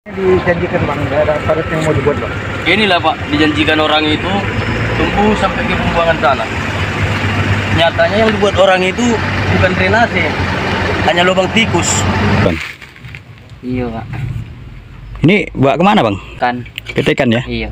Dijanjikan bang, nggak ada parit yang mau dibuat bang. Inilah Pak, dijanjikan orang itu tumbuh sampai ke pembuangan tanah. Nyatanya yang dibuat orang itu bukan drainase, hanya lubang tikus. Bang. Iya Pak. Ini bawa kemana bang? Kan. PT kan ya? Iya.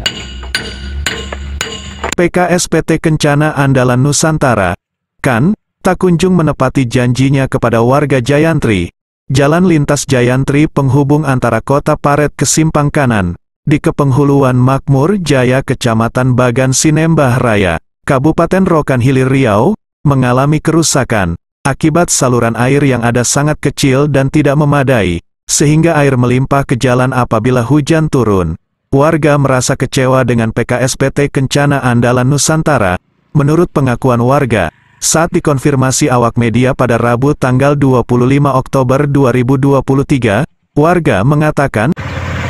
PKSPT Kencana Andalan Nusantara, kan, tak kunjung menepati janjinya kepada warga Jayantri. Jalan lintas Jayantri penghubung antara Kota Paret ke Simpang Kanan, di Kepenghuluan Makmur Jaya Kecamatan Bagan Sinembah Raya, Kabupaten Rokan Hilir Riau, mengalami kerusakan, akibat saluran air yang ada sangat kecil dan tidak memadai, sehingga air melimpah ke jalan apabila hujan turun. Warga merasa kecewa dengan PKSPT Kencana Andalan Nusantara. Menurut pengakuan warga, saat dikonfirmasi awak media pada Rabu tanggal 25 Oktober 2023, warga mengatakan,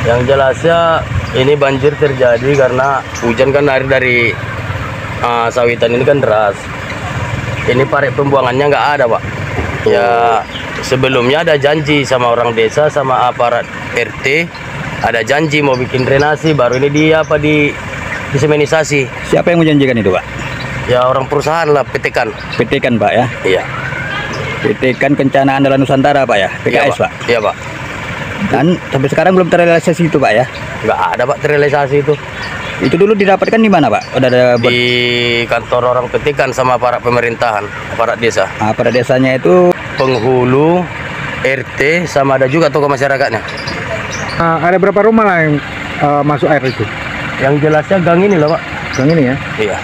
Yang jelasnya ini banjir terjadi karena hujan kan air dari sawitan ini kan deras. Ini parit pembuangannya nggak ada Pak. Ya sebelumnya ada janji sama orang desa sama aparat RT, ada janji mau bikin drainasi, baru ini dia disemenisasi. Siapa yang menjanjikan itu pak? Ya orang perusahaan lah, PT Kan. PT kan pak ya? Iya. PT kan Kencana Andalan Nusantara pak ya? PKS Iya, pak? Iya Pak. Dan sampai sekarang belum terrealisasi itu pak ya? Nggak ada Pak terrealisasi itu. Itu dulu didapatkan di mana pak? Udah ada Di kantor orang PT Kan sama aparat pemerintahan, aparat desa. pada desanya itu Penghulu, RT, sama ada juga tokoh masyarakatnya. Ada berapa rumah lah yang masuk air itu? Yang jelasnya gang ini lah Pak. Gang ini ya? Iya.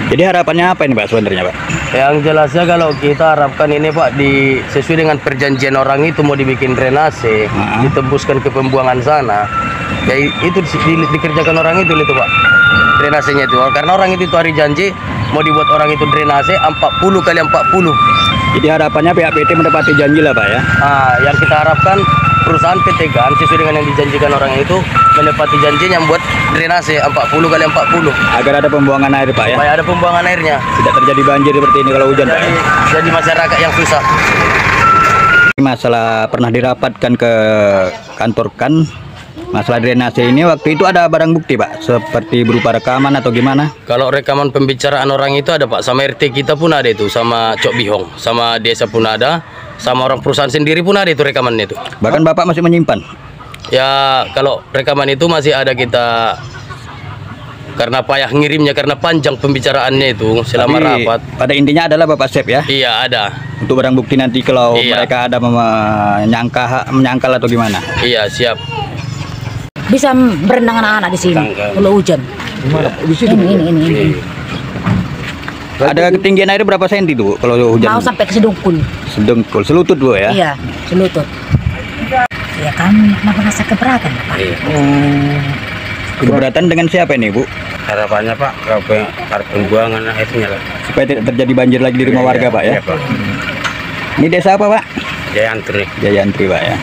jadi harapannya apa ini pak sebenarnya pak? Yang jelasnya kalau kita harapkan ini Pak sesuai dengan perjanjian orang itu mau dibikin drainase, ditembuskan ke pembuangan sana. Ya itu dikerjakan orang itu Pak. Drainasenya itu. Karena orang itu hari janji mau dibuat orang itu drainase 40 kali 40. Jadi harapannya pihak PT menepati janji lah pak ya? Yang kita harapkan perusahaan PT Kan sesuai dengan yang dijanjikan orang itu menepati janjinya buat drainase 40 kali 40 Agar ada pembuangan air pak ya? supaya ada pembuangan airnya, Tidak terjadi banjir seperti ini kalau hujan pak ya? jadi masyarakat yang susah. Masalah pernah dirapatkan ke kantor kan, masalah drainase ini waktu itu ada barang bukti pak, seperti berupa rekaman atau gimana? Kalau rekaman pembicaraan orang itu ada Pak, sama RT kita pun ada itu, sama Cok Bihong, sama desa pun ada, sama orang perusahaan sendiri pun ada itu rekamannya itu. Bahkan bapak masih menyimpan? Ya kalau rekaman itu masih ada kita, karena payah ngirimnya, karena panjang pembicaraannya itu selama Tapi, rapat. pada intinya adalah bapak save ya? Iya ada. Untuk barang bukti nanti kalau Iya. mereka ada menyangkal atau gimana? Iya siap. Bisa berenang anak-anak di sini kalau hujan. Di situ? Ini. Ada ketinggian air berapa senti tuh kalau hujan? Mau sampai ke sedungkul. Sedengkul, selutut bu ya? Iya, selutut. Ya kan merasa keberatan, Pak. Keberatan dengan siapa ini bu? Harapannya Pak, pembuangan airnya lah. Supaya tidak terjadi banjir lagi di rumah warga pak ya? Pak. Ini desa apa pak? Jayantri. Jayantri pak ya?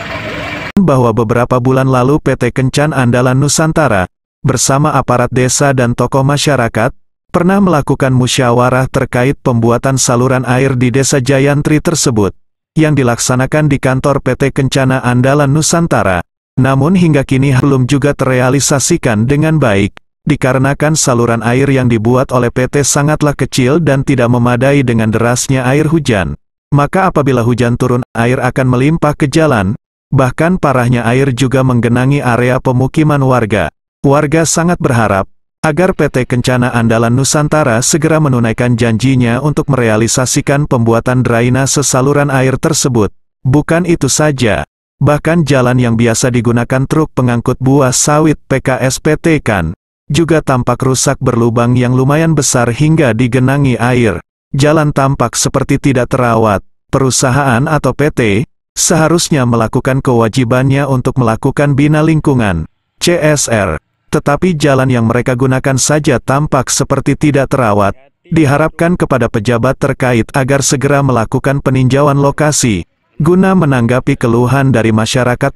bahwa beberapa bulan lalu PT Kencan Andalan Nusantara, bersama aparat desa dan tokoh masyarakat, pernah melakukan musyawarah terkait pembuatan saluran air di desa Jayantri tersebut, yang dilaksanakan di kantor PT Kencana Andalan Nusantara, namun hingga kini belum juga terrealisasikan dengan baik, dikarenakan saluran air yang dibuat oleh PT sangatlah kecil dan tidak memadai dengan derasnya air hujan. Maka apabila hujan turun, air akan melimpah ke jalan, bahkan parahnya air juga menggenangi area pemukiman warga. Warga sangat berharap agar PT Kencana Andalan Nusantara segera menunaikan janjinya untuk merealisasikan pembuatan drainase saluran air tersebut. Bukan itu saja, bahkan jalan yang biasa digunakan truk pengangkut buah sawit PKSPT Kan juga tampak rusak berlubang yang lumayan besar hingga digenangi air. Jalan tampak seperti tidak terawat. Perusahaan atau PT seharusnya melakukan kewajibannya untuk melakukan bina lingkungan (CSR). Tetapi jalan yang mereka gunakan saja tampak seperti tidak terawat. Diharapkan kepada pejabat terkait agar segera melakukan peninjauan lokasi guna menanggapi keluhan dari masyarakat.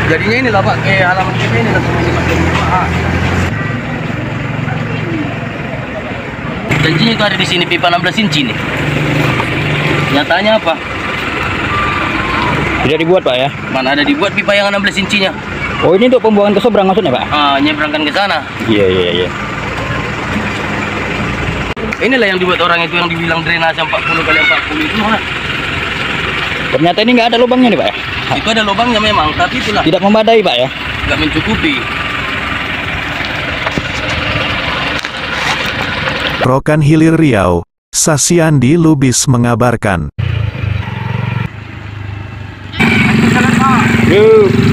Jadinya ini lah Pak, halaman kita ini lah janjinya itu ada di sini pipa 16 inci nih. Nyatanya apa? Tidak dibuat Pak ya? Mana ada dibuat pipa yang 16 incinya? Oh, ini untuk pembuangan ke seberang maksudnya, Pak? Nyebrangkan ke sana. Iya. Inilah yang dibuat orang itu yang dibilang drainase 40 kali 40 itu. Ternyata ini nggak ada lubangnya nih, Pak ya? Itu ada lubangnya memang, tapi itulah Tidak memadai, Pak ya? nggak mencukupi. Rokan Hilir Riau, Sasiandi Lubis mengabarkan. Yuk.